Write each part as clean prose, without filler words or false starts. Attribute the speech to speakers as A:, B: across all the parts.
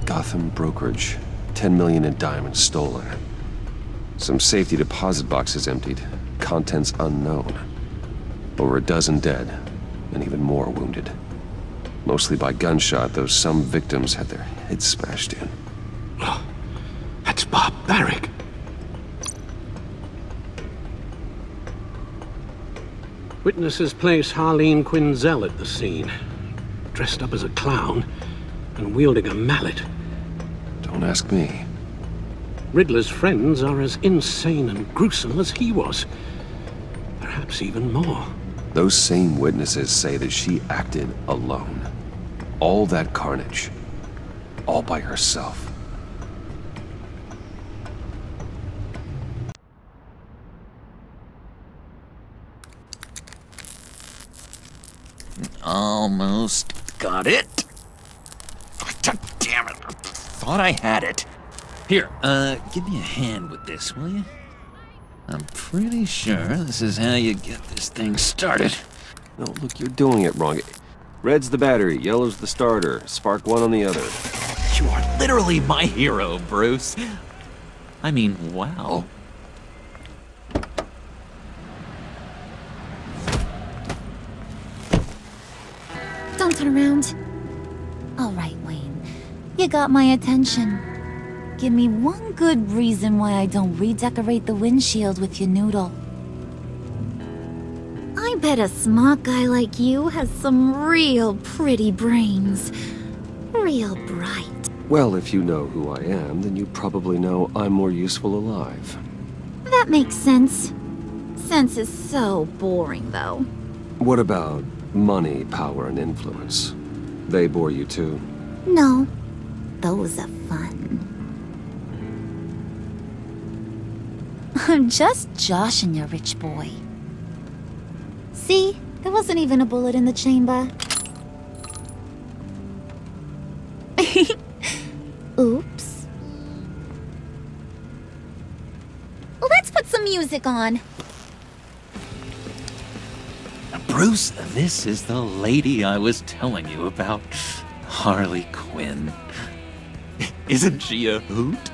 A: Gotham brokerage. 10 million in diamonds stolen. Some safety deposit boxes emptied. Contents unknown. Over a dozen dead, and even more wounded. Mostly by gunshot, though some victims had their heads smashed in.
B: Oh, that's barbaric. Witnesses place Harley and Quinn at the scene, dressed up as a clown and wielding a mallet.
A: Don't ask me.
B: Riddler's friends are as insane and gruesome as he was. Perhaps even more.
A: Those same witnesses say that she acted alone. All that carnage. All by herself.
C: Almost got it. God damn it. I thought I had it. Here, give me a hand with this, will you? I'm pretty sure this is how you get this thing started.
A: No, look, you're doing it wrong. Red's the battery, yellow's the starter. Spark one on the other.
C: You are literally my hero, Bruce. I mean, wow.
D: Don't turn around. All right, Wayne. You got my attention. Give me one good reason why I don't redecorate the windshield with your noodle. I bet a smart guy like you has some real pretty brains. Real bright.
A: Well, if you know who I am, then you probably know I'm more useful alive.
D: That makes sense. Sense is so boring, though.
A: What about money, power, and influence? They bore you too?
D: No. Those are fun. I'm just joshing you, rich boy. See? There wasn't even a bullet in the chamber. Oops. Let's put some music on.
C: Bruce, this is the lady I was telling you about. Harley Quinn. Isn't she a hoot?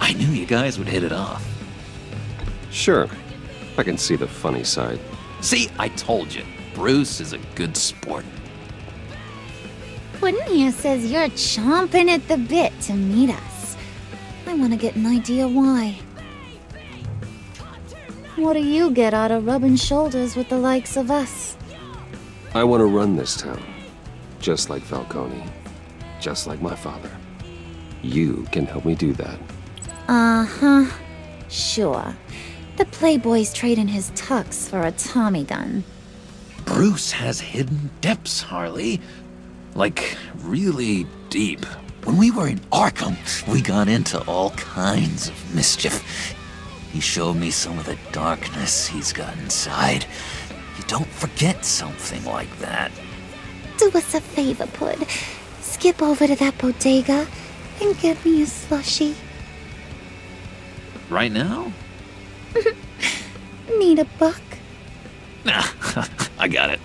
C: I knew you guys would hit it off.
A: Sure. I can see the funny side.
C: See, I told you. Bruce is a good sport.
D: Quinn here says you're chomping at the bit to meet us. I want to get an idea why. What do you get out of rubbing shoulders with the likes of us?
A: I want to run this town. Just like Falcone. Just like my father. You can help me do that.
D: Uh-huh. Sure. The playboy's trading his tux for a Tommy gun.
C: Bruce has hidden depths, Harley. Like, really deep. When we were in Arkham, we got into all kinds of mischief. He showed me some of the darkness he's got inside. You don't forget something like that.
D: Do us a favor, Pud. Skip over to that bodega and get me a slushie.
C: Right now?
D: Need a buck?
C: Nah, I got it.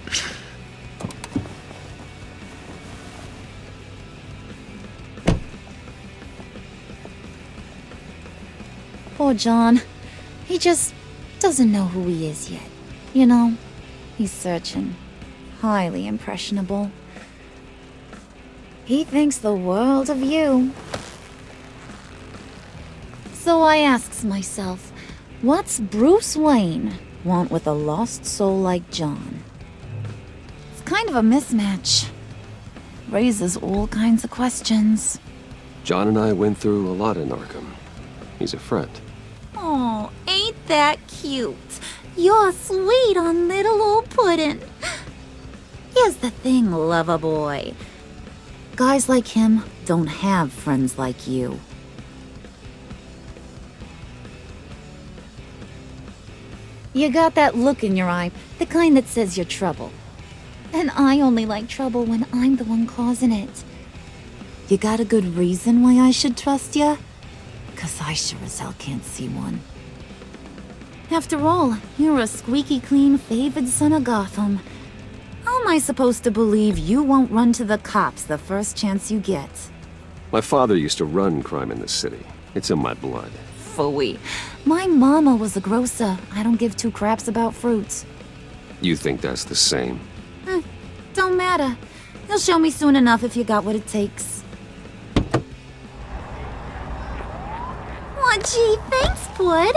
D: Poor John. He just doesn't know who he is yet. You know, he's searching. Highly impressionable. He thinks the world of you. So I asks myself, what's Bruce Wayne want with a lost soul like John? It's kind of a mismatch. Raises all kinds of questions.
A: John and I went through a lot in Arkham. He's a friend.
D: Oh, ain't that cute? You're sweet on little old puddin'. Here's the thing, lover boy. Guys like him don't have friends like you. You got that look in your eye, the kind that says you're trouble. And I only like trouble when I'm the one causing it. You got a good reason why I should trust you? 'Cause I sure as hell can't see one. After all, you're a squeaky clean favored son of Gotham. I'll am I supposed to believe you won't run to the cops the first chance you get?
A: My father used to run crime in this city. It's in my blood.
D: Phooey. My mama was a grocer. I don't give two craps about fruits.
A: You think that's the same?
D: Don't matter. You'll show me soon enough if you got what it takes. Aw, gee, thanks, Bud.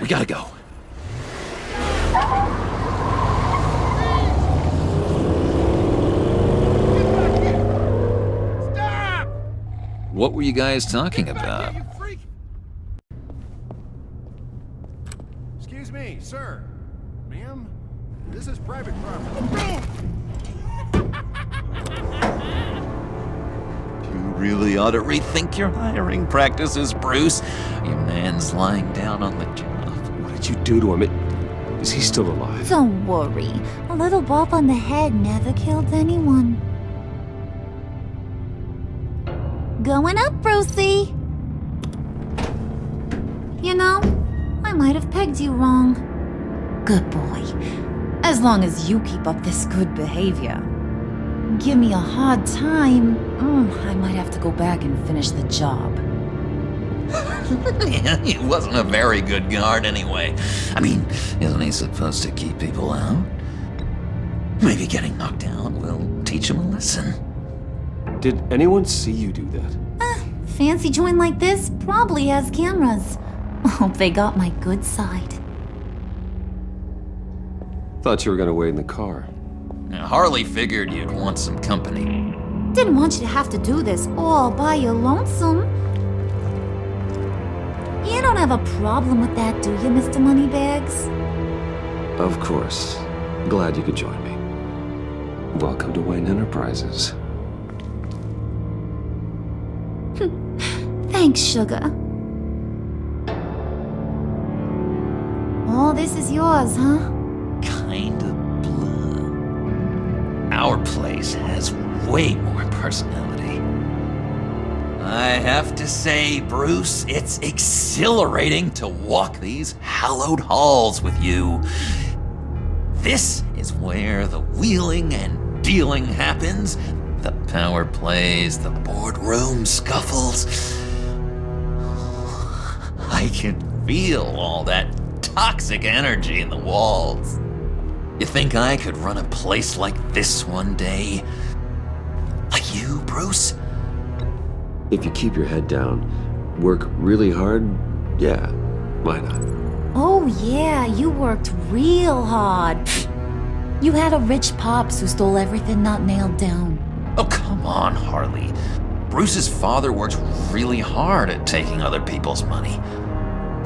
C: We gotta go.
E: Stop!
C: What were you guys talking about?
E: You freak! Excuse me, sir. Ma'am, this is private property.
C: You really ought to rethink your hiring practices, Bruce. Your man's lying down on the job.
A: What did you do to him? Is he still alive?
D: Don't worry. A little bump on the head never killed anyone. Going up, Brucey. You know, I might have pegged you wrong. Good boy. As long as you keep up this good behavior. Give me a hard time, I might have to go back and finish the job.
C: Yeah, he wasn't a very good guard anyway. I mean, isn't he supposed to keep people out? Maybe getting knocked out will teach him a lesson.
A: Did anyone see you do that?
D: Fancy joint like this probably has cameras. Hope they got my good side.
A: Thought you were gonna wait in the car.
C: Now, Harley figured you'd want some company.
D: Didn't want you to have to do this all by your lonesome. You don't have a problem with that, do you, Mr. Moneybags?
A: Of course. Glad you could join me. Welcome to Wayne Enterprises.
D: Thanks, sugar. All this is yours, huh?
C: Kind of blur. Our place has way more personality. I have to say, Bruce, it's exhilarating to walk these hallowed halls with you. This is where the wheeling and dealing happens, the power plays, the boardroom scuffles. I can feel all that toxic energy in the walls. You think I could run a place like this one day? Like you, Bruce?
A: If you keep your head down, work really hard, yeah, why not?
D: Oh yeah, you worked real hard. You had a rich pops who stole everything not nailed down.
C: Oh, come on, Harley. Bruce's father worked really hard at taking other people's money.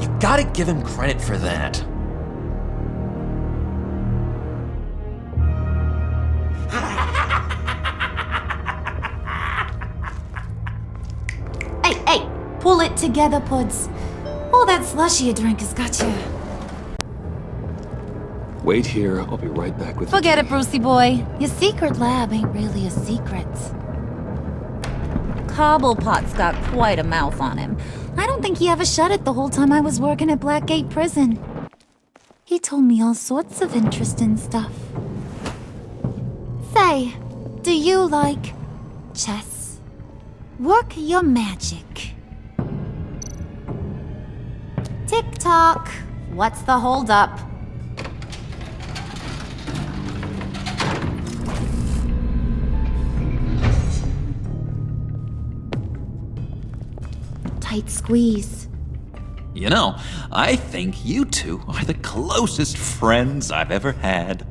C: You gotta give him credit for that.
D: Hey, pull it together, Puds. All that slushy you drink has got you.
A: Wait here, I'll be right back with
D: Forget it, Brucey boy. Your secret lab ain't really a secret. Cobblepot's got quite a mouth on him. I don't think he ever shut it the whole time I was working at Blackgate Prison. He told me all sorts of interesting stuff. Say, do you like chess? Work your magic. Tick-tock. What's the holdup? Tight squeeze.
C: You know, I think you two are the closest friends I've ever had.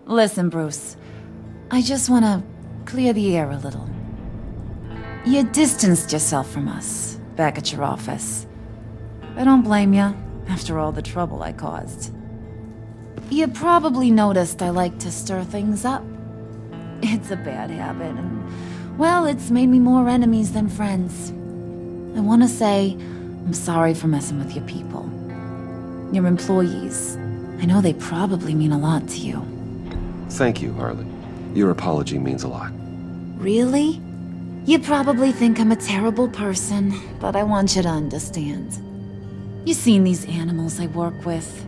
D: Listen, Bruce. I just want to clear the air a little. You distanced yourself from us back at your office. I don't blame you, after all the trouble I caused. You probably noticed I like to stir things up. It's a bad habit, and, well, it's made me more enemies than friends. I want to say I'm sorry for messing with your people. Your employees. I know they probably mean a lot to you.
A: Thank you, Harley. Your apology means a lot.
D: Really? You probably think I'm a terrible person, but I want you to understand. You've seen these animals I work with.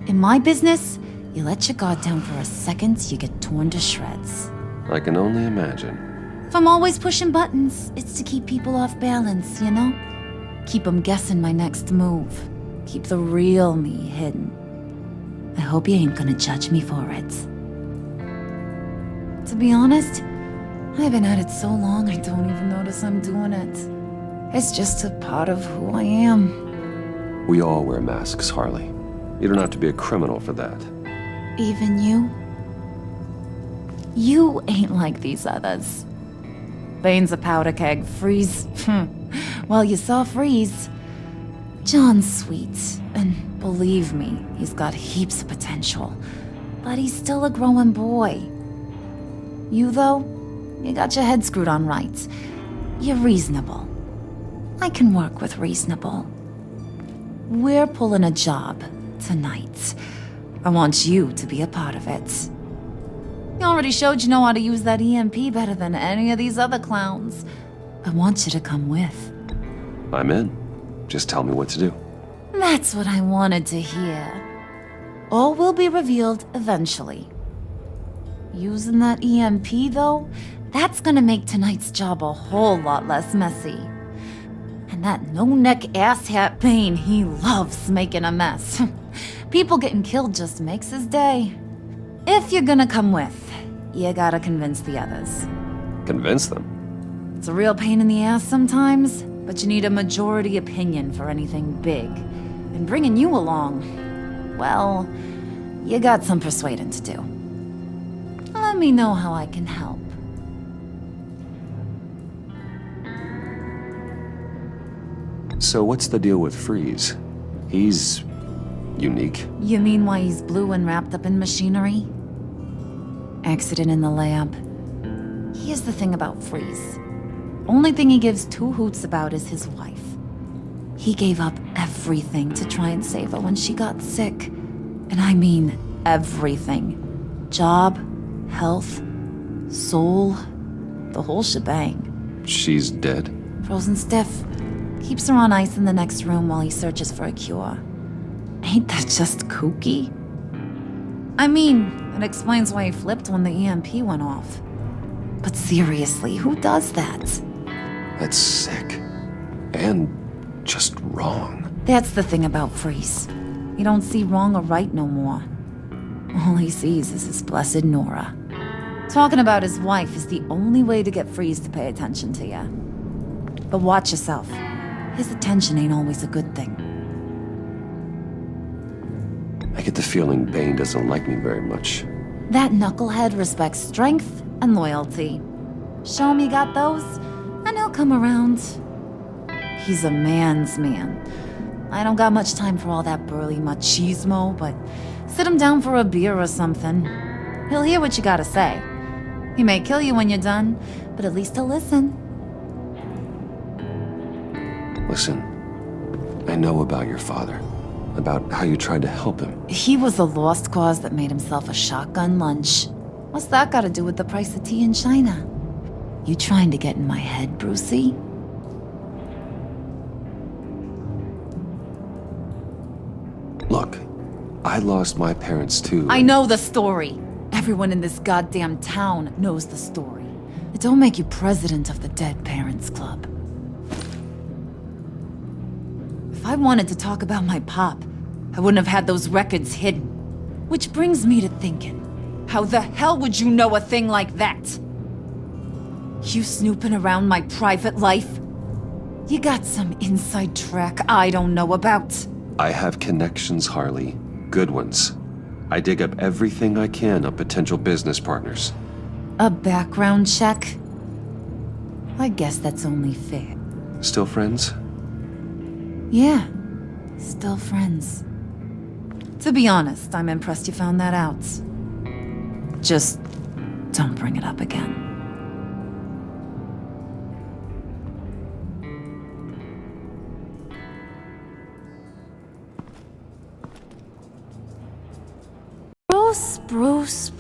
D: In my business, you let your guard down for a second, you get torn to shreds.
A: I can only imagine.
D: If I'm always pushing buttons, it's to keep people off balance, you know? Keep them guessing my next move. Keep the real me hidden. I hope you ain't gonna judge me for it. To be honest, I've been at it so long I don't even notice I'm doing it. It's just a part of who I am.
A: We all wear masks, Harley. You don't have to be a criminal for that.
D: Even you? You ain't like these others. Bane's a powder keg. Freeze. Well, you saw Freeze. John's sweet, and believe me, he's got heaps of potential. But he's still a growing boy. You, though, you got your head screwed on right. You're reasonable. I can work with reasonable. We're pulling a job tonight. I want you to be a part of it. You already showed you know how to use that EMP better than any of these other clowns. I want you to come with.
A: I'm in. Just tell me what to do.
D: That's what I wanted to hear. All will be revealed eventually. Using that EMP, though, that's gonna make tonight's job a whole lot less messy. And that no-neck asshat Bane, he loves making a mess. People getting killed just makes his day. If you're gonna come with, you gotta convince the others.
A: Convince them?
D: It's a real pain in the ass sometimes, but you need a majority opinion for anything big. And bringing you along, well, you got some persuading to do. Let me know how I can help.
A: So what's the deal with Freeze? He's unique.
D: You mean why he's blue and wrapped up in machinery? Accident in the lab. Here's the thing about Freeze. Only thing he gives two hoots about is his wife. He gave up everything to try and save her when she got sick. And I mean everything. Job, health, soul, the whole shebang.
A: She's dead?
D: Frozen stiff. Keeps her on ice in the next room while he searches for a cure. Ain't that just kooky? I mean, it explains why he flipped when the EMP went off. But seriously, who does that?
A: That's sick. And just wrong.
D: That's the thing about Freeze. He don't see wrong or right no more. All he sees is his blessed Nora. Talking about his wife is the only way to get Freeze to pay attention to you. But watch yourself. His attention ain't always a good thing.
A: I get the feeling Bane doesn't like me very much.
D: That knucklehead respects strength and loyalty. Show him you got those, and he'll come around. He's a man's man. I don't got much time for all that burly machismo, but sit him down for a beer or something. He'll hear what you gotta say. He may kill you when you're done, but at least he'll listen.
A: Listen, I know about your father. About how you tried to help him.
D: He was a lost cause that made himself a shotgun lunch. What's that got to do with the price of tea in China? You trying to get in my head, Brucey?
A: Look, I lost my parents too.
D: I know the story. Everyone in this goddamn town knows the story. It don't make you president of the Dead Parents Club. If I wanted to talk about my pop, I wouldn't have had those records hidden. Which brings me to thinking, how the hell would you know a thing like that? You snooping around my private life? You got some inside track I don't know about.
A: I have connections, Harley. Good ones. I dig up everything I can of potential business partners.
D: A background check? I guess that's only fair.
A: Still friends?
D: Yeah, still friends. To be honest, I'm impressed you found that out. Just don't bring it up again. Bruce.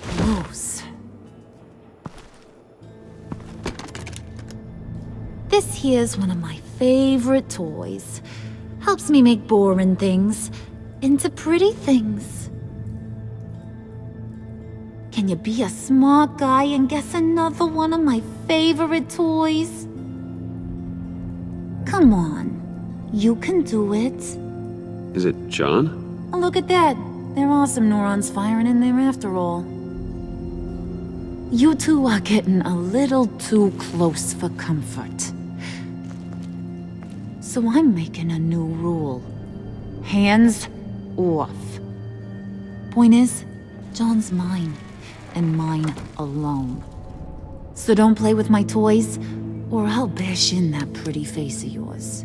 D: This here's one of my favorite toys. Helps me make boring things into pretty things. Can you be a smart guy and guess another one of my favorite toys? Come on, you can do it.
A: Is it John?
D: Oh, look at that. There are some neurons firing in there after all. You two are getting a little too close for comfort. So I'm making a new rule. Hands off. Point is, John's mine, and mine alone. So don't play with my toys, or I'll bash in that pretty face of yours.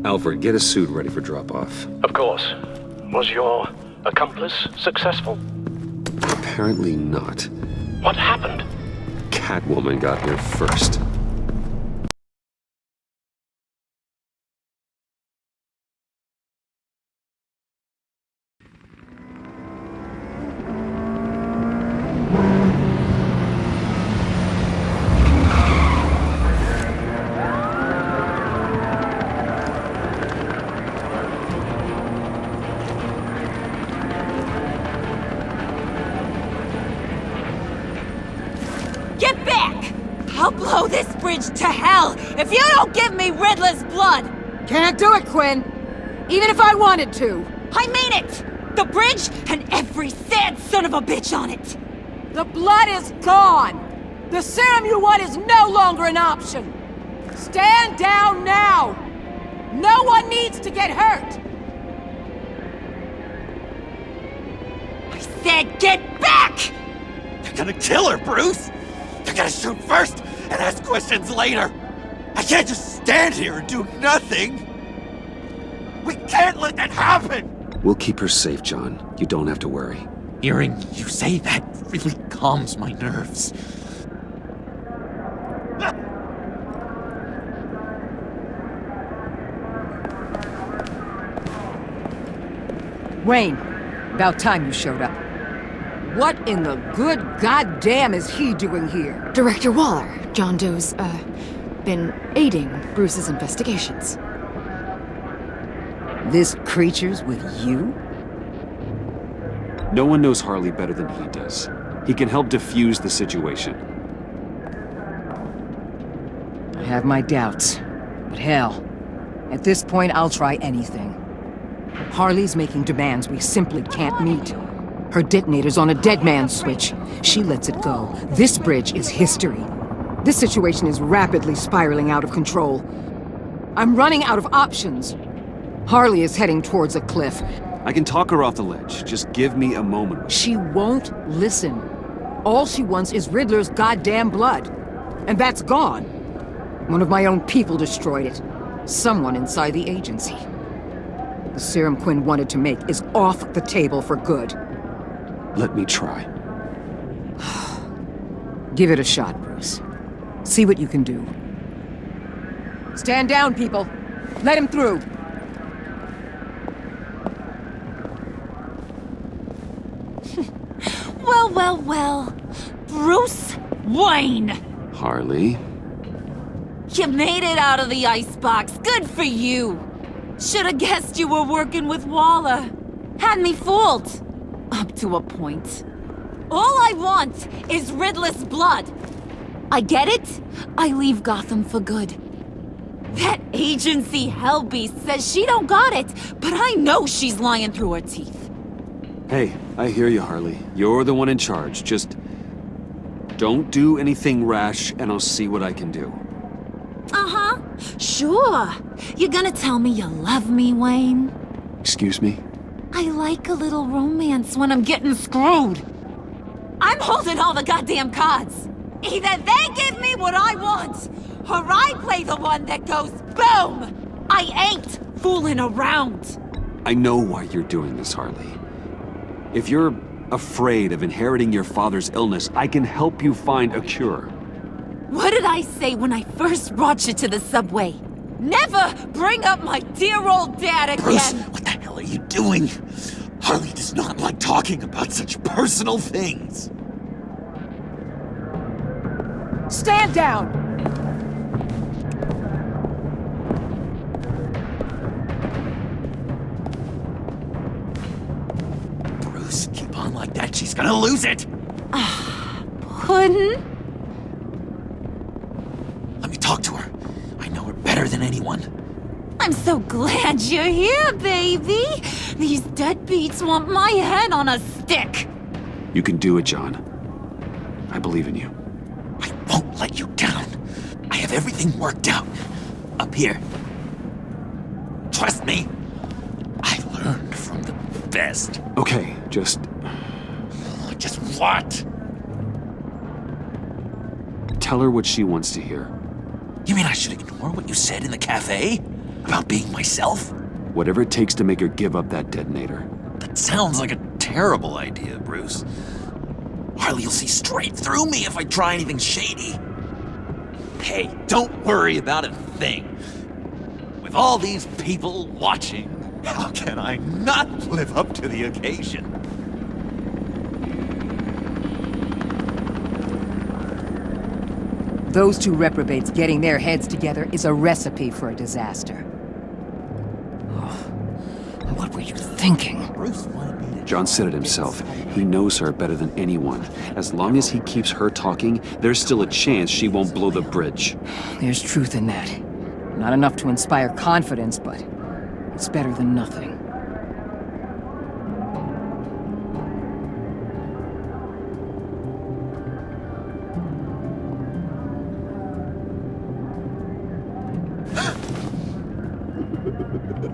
A: Alfred, get a suit ready for drop-off.
B: Of course. Was your accomplice successful?
A: Apparently not.
B: What happened?
A: Catwoman got here first.
F: Get back! I'll blow this bridge to hell if you don't give me Riddler's blood!
G: Can't do it, Quinn. Even if I wanted to.
F: I mean it! The bridge and every sad son of a bitch on it!
G: The blood is gone! The serum you want is no longer an option! Stand down now! No one needs to get hurt!
F: I said get back!
C: They're gonna kill her, Bruce! They're gonna shoot first and ask questions later! I can't just stand here and do nothing! We can't let that happen!
A: We'll keep her safe, John. You don't have to worry.
C: Hearing you say that really calms my nerves.
G: Wayne, about time you showed up. What in the good goddamn is he doing here?
H: Director Waller, John Doe's, been aiding Bruce's investigations.
G: This creature's with you?
A: No one knows Harley better than he does. He can help defuse the situation.
G: I have my doubts. But hell, at this point I'll try anything. Harley's making demands we simply can't meet. Her detonator's on a dead man's switch. She lets it go. This bridge is history. This situation is rapidly spiraling out of control. I'm running out of options. Harley is heading towards a cliff.
A: I can talk her off the ledge. Just give me a moment.
G: She won't listen. All she wants is Riddler's goddamn blood. And that's gone. One of my own people destroyed it. Someone inside the agency. The serum Quinn wanted to make is off the table for good.
A: Let me try.
G: Give it a shot, Bruce. See what you can do. Stand down, people. Let him through.
F: Well, well, well. Bruce Wayne!
A: Harley?
F: You made it out of the icebox. Good for you. Should've guessed you were working with Waller. Had me fooled. Up to a point. All I want is Riddler's blood. I get it. I leave Gotham for good. That agency hellbeast says she don't got it, but I know she's lying through her teeth.
A: Hey, I hear you, Harley. You're the one in charge. Just don't do anything rash, and I'll see what I can do.
F: Uh-huh. Sure. You're gonna tell me you love me, Wayne?
A: Excuse me?
F: I like a little romance when I'm getting screwed. I'm holding all the goddamn cards. Either they give me what I want, or I play the one that goes boom! I ain't fooling around.
A: I know why you're doing this, Harley. If you're afraid of inheriting your father's illness, I can help you find a cure.
F: What did I say when I first brought you to the subway? Never bring up my dear old dad again!
C: Bruce, what the hell are you doing? Harley does not like talking about such personal things.
G: Stand down!
C: Bruce, keep on like that, she's gonna lose it!
F: Quinn?
C: Let me talk to her. I know her better than anyone.
F: I'm so glad you're here, baby! These deadbeats want my head on a stick!
A: You can do it, John. I believe in you.
C: I won't let you down. I have everything worked out. Up here. Trust me. I learned from the best.
A: Okay, just
C: Just what?
A: tell her what she wants to hear.
C: You mean I should ignore what you said in the cafe? About being myself?
A: Whatever it takes to make her give up that detonator.
C: That sounds like a terrible idea, Bruce. Harley will see straight through me if I try anything shady. Hey, don't worry about a thing. With all these people watching, how can I not live up to the occasion?
G: Those two reprobates getting their heads together is a recipe for a disaster. Oh, what were you thinking?
C: Bruce wanted me to...
A: John said it himself. He knows her better than anyone. As long as he keeps her talking, there's still a chance she won't blow the bridge.
G: There's truth in that. Not enough to inspire confidence, but it's better than nothing.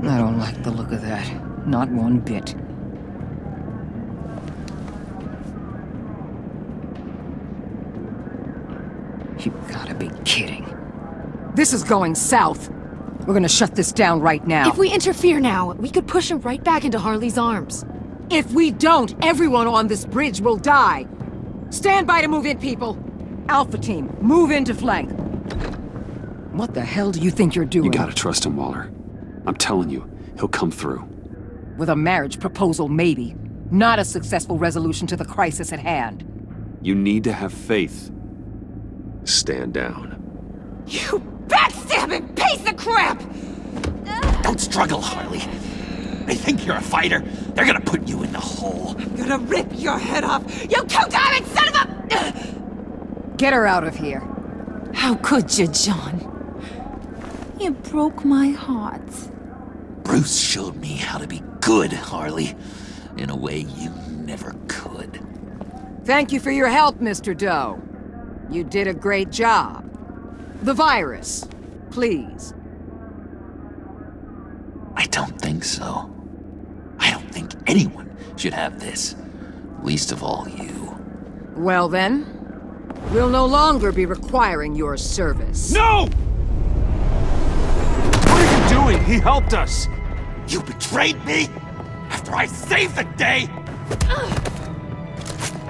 G: I don't like the look of that. Not one bit. You gotta be kidding. This is going south. We're gonna shut this down right now.
H: If we interfere now, we could push him right back into Harley's arms.
G: If we don't, everyone on this bridge will die. Stand by to move in, people. Alpha team, move into flank. What the hell do you think you're doing?
A: You gotta trust him, Waller. I'm telling you, he'll come through.
G: With a marriage proposal, maybe. Not a successful resolution to the crisis at hand.
A: You need to have faith. Stand down.
F: You backstabbing piece of crap!
C: Don't struggle, Harley. They think you're a fighter. They're gonna put you in the hole.
F: I'm gonna rip your head off, you two-diamond son of a...
G: Get her out of here.
F: How could you, John? You broke my heart.
C: Bruce showed me how to be good, Harley. In a way you never could.
G: Thank you for your help, Mr. Doe. You did a great job. The virus, please.
C: I don't think so. I don't think anyone should have this. Least of all you.
G: Well then, we'll no longer be requiring your service.
A: No! What are you doing? He helped us!
C: You betrayed me? After I saved the day?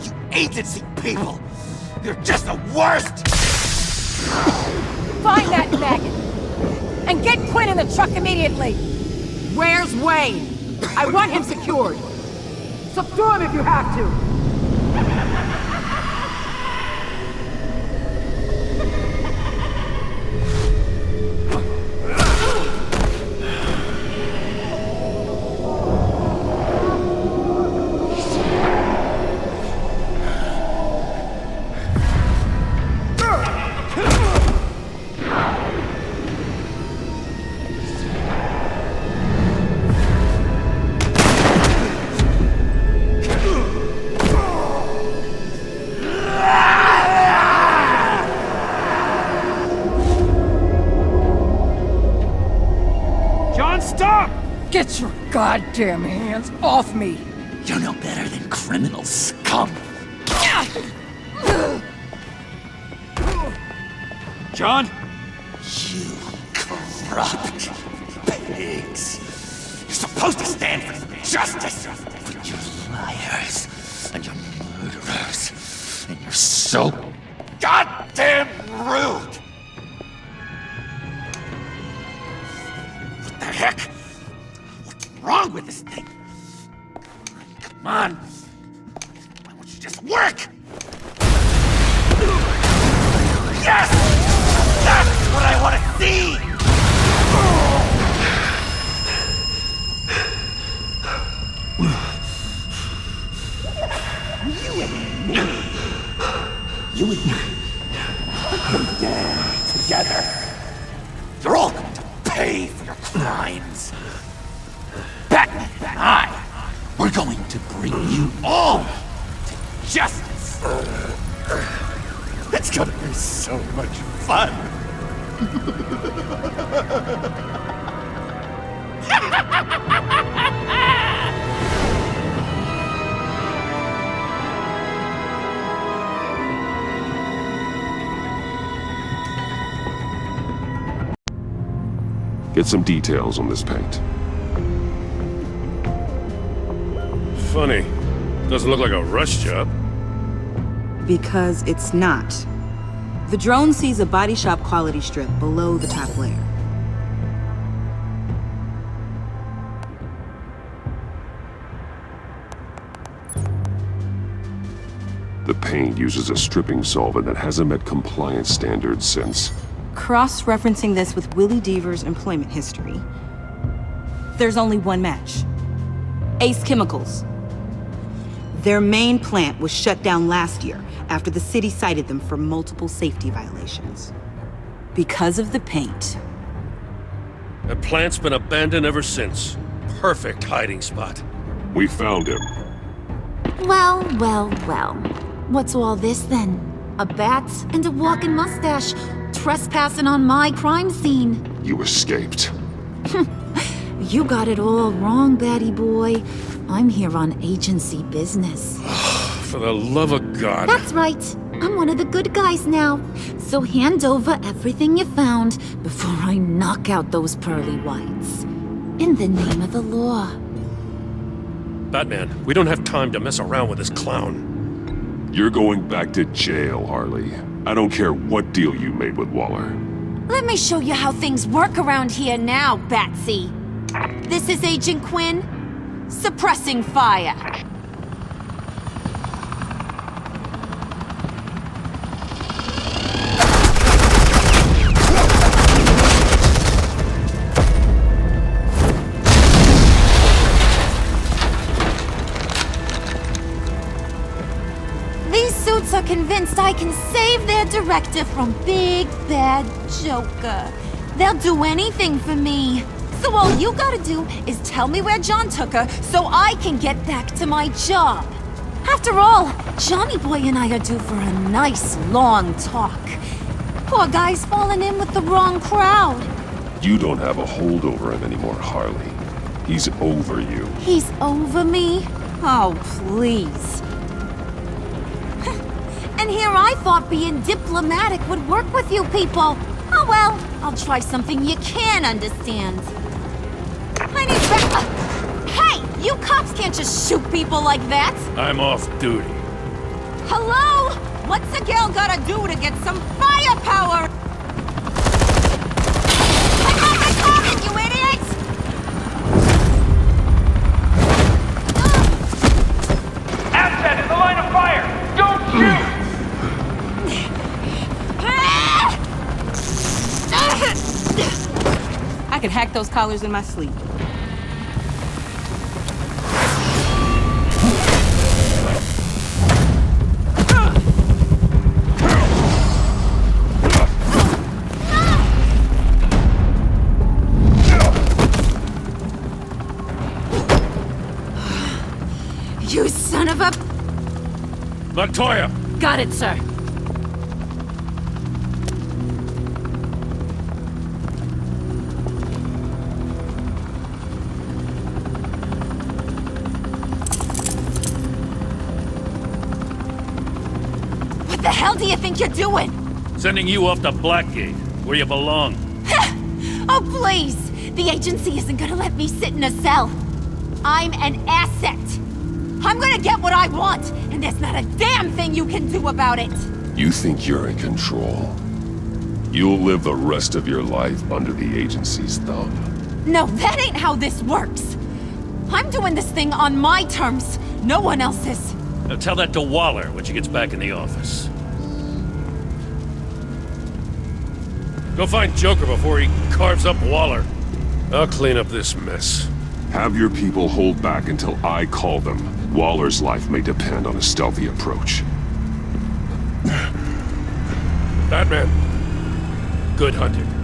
C: You agency people! You're just the worst!
G: Find that maggot! And get Quinn in the truck immediately! Where's Wayne? I want him secured! Subdue him if you have to! Get your goddamn hands off me!
C: You're no better than criminal scum.
A: John?
C: You corrupt pigs. You're supposed to stand for justice, but you're liars and you're murderers, and you're so goddamn rude. wrong with this thing? Come on. Why won't you just work? Yes! That's what I want to see! You and me. We're dead together. You're all going to pay for your crimes. Batman and I, we're going to bring you all to justice. It's gonna be so much fun.
A: Get some details on this paint.
E: Funny. Doesn't look like a rush job.
I: Because it's not. The drone sees a body shop quality strip below the top layer.
A: The paint uses a stripping solvent that hasn't met compliance standards since...
I: Cross-referencing this with Willie Deaver's employment history, there's only one match. Ace Chemicals. Their main plant was shut down last year after the city cited them for multiple safety violations. Because of the paint.
E: That plant's been abandoned ever since. Perfect hiding spot.
A: We found him.
D: Well, well, well. What's all this then? A bat and a walking mustache trespassing on my crime scene.
A: You escaped.
D: You got it all wrong, Batty boy. I'm here on agency business.
E: For the love of God.
D: That's right. I'm one of the good guys now. So hand over everything you found before I knock out those pearly whites. In the name of the law.
E: Batman, we don't have time to mess around with this clown.
A: You're going back to jail, Harley. I don't care what deal you made with Waller.
F: Let me show you how things work around here now, Batsy. This is Agent Quinn, suppressing fire. These suits are convinced I can save their director from Big Bad Joker. They'll do anything for me. So all you gotta do is tell me where John took her so I can get back to my job. After all, Johnny Boy and I are due for a nice long talk. Poor guy's fallen in with the wrong crowd.
A: You don't have a hold over him anymore, Harley. He's over you.
F: He's over me? Oh, please. And here I thought being diplomatic would work with you people. Oh well, I'll try something you can understand. I need Hey! You cops can't just shoot people like that!
E: I'm off duty.
F: Hello? What's a girl gotta do to get some firepower? I got my target, you idiots!
J: Asset in the line of fire! Don't shoot!
I: I could hack those collars in my sleep.
F: You son of a...
E: Montoya!
F: Got it, sir. What the hell do you think you're doing?
E: Sending you off to Blackgate, where you belong.
F: Oh, please! The agency isn't gonna let me sit in a cell. I'm an asset. I'm gonna get what I want, and there's not a damn thing you can do about it.
A: You think you're in control? You'll live the rest of your life under the agency's thumb.
F: No, that ain't how this works. I'm doing this thing on my terms. No one else's.
E: Now tell that to Waller when she gets back in the office. Go find Joker before he carves up Waller. I'll clean up this mess.
K: Have your people hold back until I call them. Waller's life may depend on a stealthy approach.
E: Batman, good hunting.